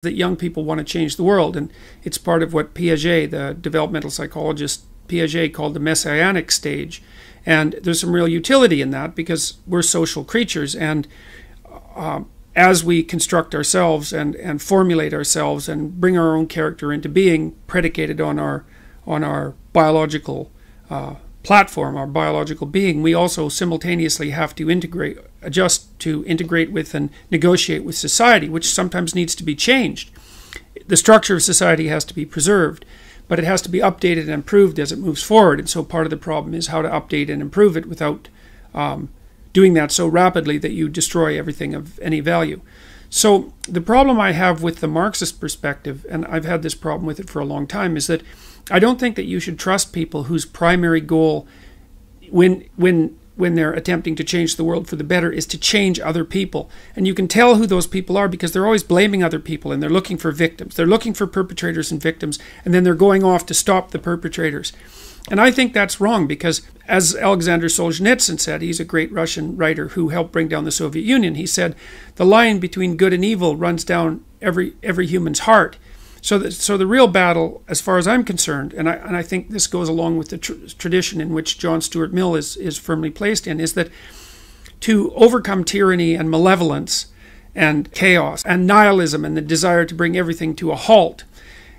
that young people want to change the world, and it's part of what Piaget, the developmental psychologist Piaget, called the messianic stage. And there's some real utility in that, because we're social creatures, and as we construct ourselves and formulate ourselves and bring our own character into being, predicated on our biological platform, our biological being, we also simultaneously have to adjust to integrate with and negotiate with society, which sometimes needs to be changed. The structure of society has to be preserved, but it has to be updated and improved as it moves forward. And so part of the problem is how to update and improve it without doing that so rapidly that you destroy everything of any value. So the problem I have with the Marxist perspective, and I've had this problem with it for a long time, is that I don't think that you should trust people whose primary goal when they're attempting to change the world for the better is to change other people. And you can tell who those people are because they're always blaming other people, and they're looking for victims. They're looking for perpetrators and victims, and then they're going off to stop the perpetrators. And I think that's wrong, because as Alexander Solzhenitsyn said, he's a great Russian writer who helped bring down the Soviet Union, he said, the line between good and evil runs down every human's heart. So the real battle, as far as I'm concerned, and I think this goes along with the tradition in which John Stuart Mill is firmly placed in, is that to overcome tyranny and malevolence and chaos and nihilism and the desire to bring everything to a halt,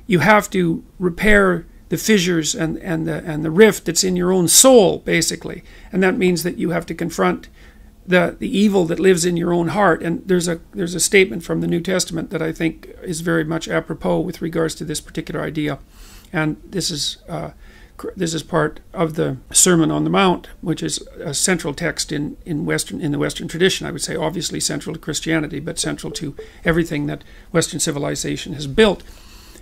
you have to repair the fissures and the rift that's in your own soul, basically. And that means that you have to confront the evil that lives in your own heart. And there's a statement from the New Testament that I think is very much apropos with regards to this particular idea. And this is part of the Sermon on the Mount, which is a central text in the Western tradition. I would say obviously central to Christianity, but central to everything that Western civilization has built.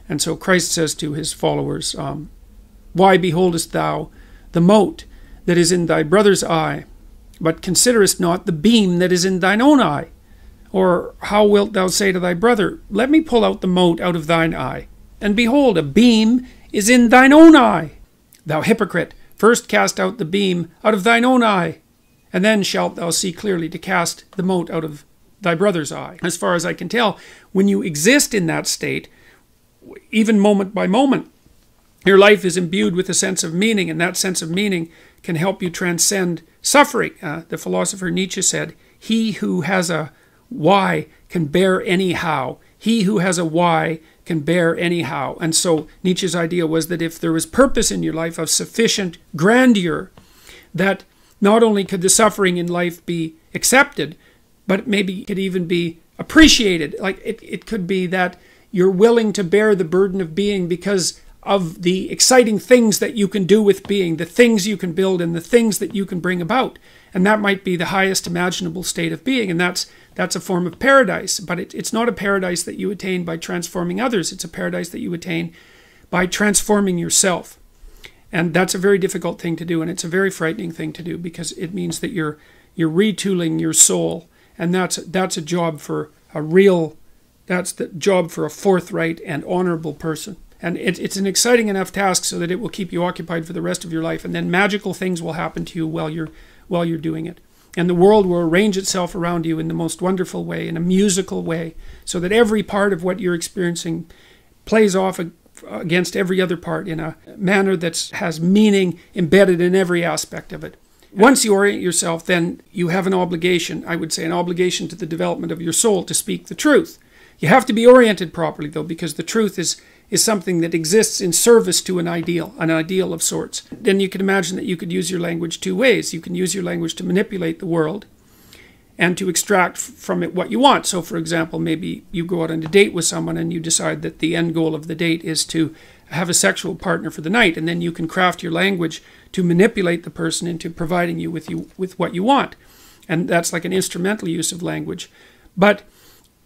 And so Christ says to his followers, "Why beholdest thou the mote that is in thy brother's eye, but considerest not the beam that is in thine own eye? Or how wilt thou say to thy brother, Let me pull out the mote out of thine eye? And behold, a beam is in thine own eye. Thou hypocrite, first cast out the beam out of thine own eye, and then shalt thou see clearly to cast the mote out of thy brother's eye." As far as I can tell, when you exist in that state, even moment by moment, your life is imbued with a sense of meaning, and that sense of meaning can help you transcend suffering. The philosopher Nietzsche said, "He who has a why can bear anyhow. He who has a why can bear anyhow." And so Nietzsche's idea was that if there was purpose in your life of sufficient grandeur, that not only could the suffering in life be accepted, but maybe it could even be appreciated. Like it could be that you're willing to bear the burden of being because of the exciting things that you can do with being, the things you can build and the things that you can bring about. And that might be the highest imaginable state of being. And that's a form of paradise. But it's not a paradise that you attain by transforming others. It's a paradise that you attain by transforming yourself. And that's a very difficult thing to do. And it's a very frightening thing to do, because it means that you're retooling your soul. And that's a job for that's the job for a forthright and honorable person. And it's an exciting enough task so that it will keep you occupied for the rest of your life. And then magical things will happen to you while you're doing it. And the world will arrange itself around you in the most wonderful way, in a musical way, so that every part of what you're experiencing plays off against every other part in a manner that has meaning embedded in every aspect of it. Once you orient yourself, then you have an obligation, I would say an obligation to the development of your soul, to speak the truth. You have to be oriented properly, though, because the truth is something that exists in service to an ideal of sorts. Then you can imagine that you could use your language two ways. You can use your language to manipulate the world and to extract from it what you want. So, for example, maybe you go out on a date with someone and you decide that the end goal of the date is to have a sexual partner for the night, and then you can craft your language to manipulate the person into providing you with what you want. And that's like an instrumental use of language. But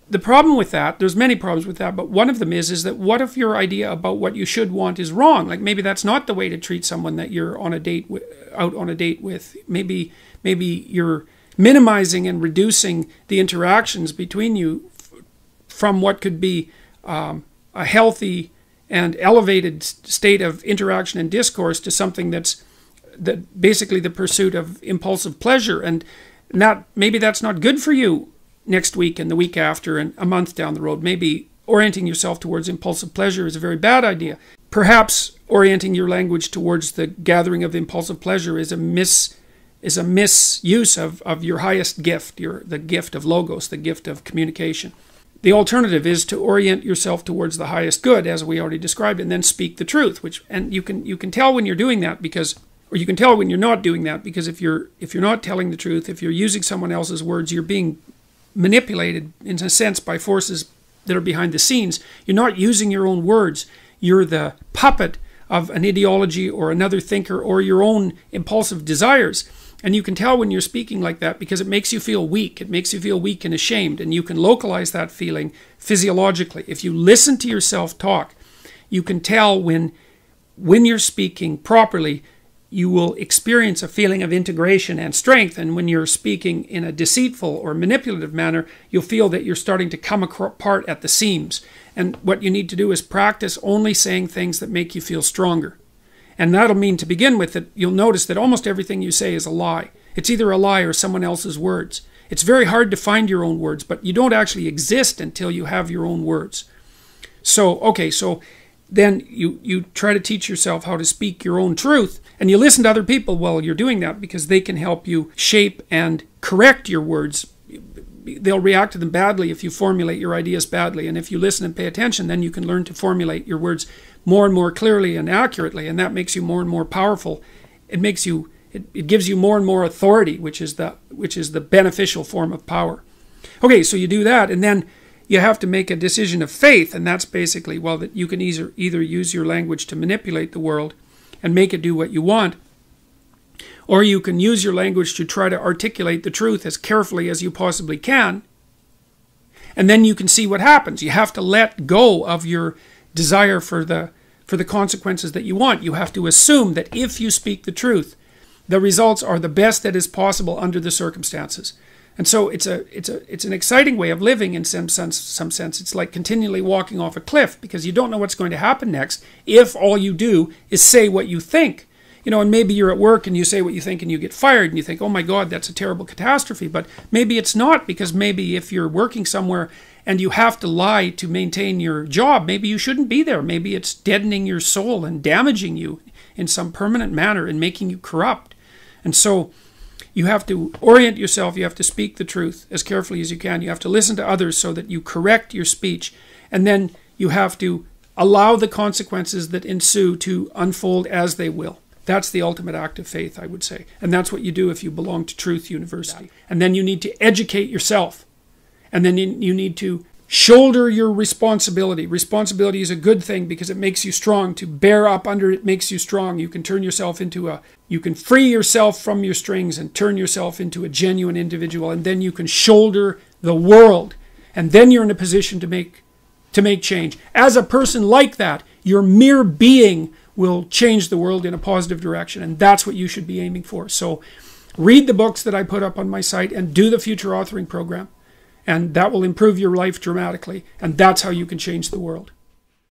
the problem with that, there's many problems with that, but one of them is that what if your idea about what you should want is wrong? Like maybe that's not the way to treat someone that you're on a date out on a date with. Maybe you're minimizing and reducing the interactions between you from what could be a healthy and elevated state of interaction and discourse to something that's basically the pursuit of impulsive pleasure, and maybe that's not good for you next week and the week after and a month down the road. Maybe orienting yourself towards impulsive pleasure is a very bad idea. Perhaps orienting your language towards the gathering of impulsive pleasure is a misuse of your highest gift, the gift of logos, the gift of communication. The alternative is to orient yourself towards the highest good, as we already described, and then speak the truth. And you can tell when you're doing that or you can tell when you're not doing that, because if you're not telling the truth, if you're using someone else's words, you're being manipulated in a sense by forces that are behind the scenes. You're not using your own words. You're the puppet of an ideology or another thinker or your own impulsive desires. And you can tell when you're speaking like that because it makes you feel weak. It makes you feel weak and ashamed. And you can localize that feeling physiologically. If you listen to yourself talk, you can tell when you're speaking properly, you will experience a feeling of integration and strength. And when you're speaking in a deceitful or manipulative manner, you'll feel that you're starting to come apart at the seams. And what you need to do is practice only saying things that make you feel stronger. And that'll mean, to begin with, that you'll notice that almost everything you say is a lie. It's either a lie or someone else's words. It's very hard to find your own words, but you don't actually exist until you have your own words. So then you try to teach yourself how to speak your own truth, and you listen to other people while you're doing that, because they can help you shape and correct your words. They'll react to them badly if you formulate your ideas badly, and if you listen and pay attention, then you can learn to formulate your words more and more clearly and accurately, and that makes you more and more powerful. It gives you more and more authority, which is the beneficial form of power. Okay, so you do that, and then you have to make a decision of faith, and that's basically, well, that you can either use your language to manipulate the world and make it do what you want, or you can use your language to try to articulate the truth as carefully as you possibly can, and then you can see what happens. You have to let go of your desire for the consequences that you want. You have to assume that if you speak the truth, the results are the best that is possible under the circumstances. And so it's an exciting way of living in some sense. It's like continually walking off a cliff, because you don't know what's going to happen next if all you do is say what you think. And maybe you're at work and you say what you think and you get fired and you think, oh my God, that's a terrible catastrophe. But maybe it's not, because maybe if you're working somewhere and you have to lie to maintain your job, maybe you shouldn't be there. Maybe it's deadening your soul and damaging you in some permanent manner and making you corrupt. And so you have to orient yourself. You have to speak the truth as carefully as you can. You have to listen to others so that you correct your speech. And then you have to allow the consequences that ensue to unfold as they will. That's the ultimate act of faith, I would say. And that's what you do if you belong to Truth University. And then you need to educate yourself. And then you need to shoulder your responsibility. Responsibility is a good thing because it makes you strong. To bear up under it makes you strong. You can turn yourself you can free yourself from your strings and turn yourself into a genuine individual. And then you can shoulder the world. And then you're in a position to make change. As a person like that, your mere being will change the world in a positive direction. And that's what you should be aiming for. So read the books that I put up on my site and do the future authoring program. And that will improve your life dramatically. And that's how you can change the world.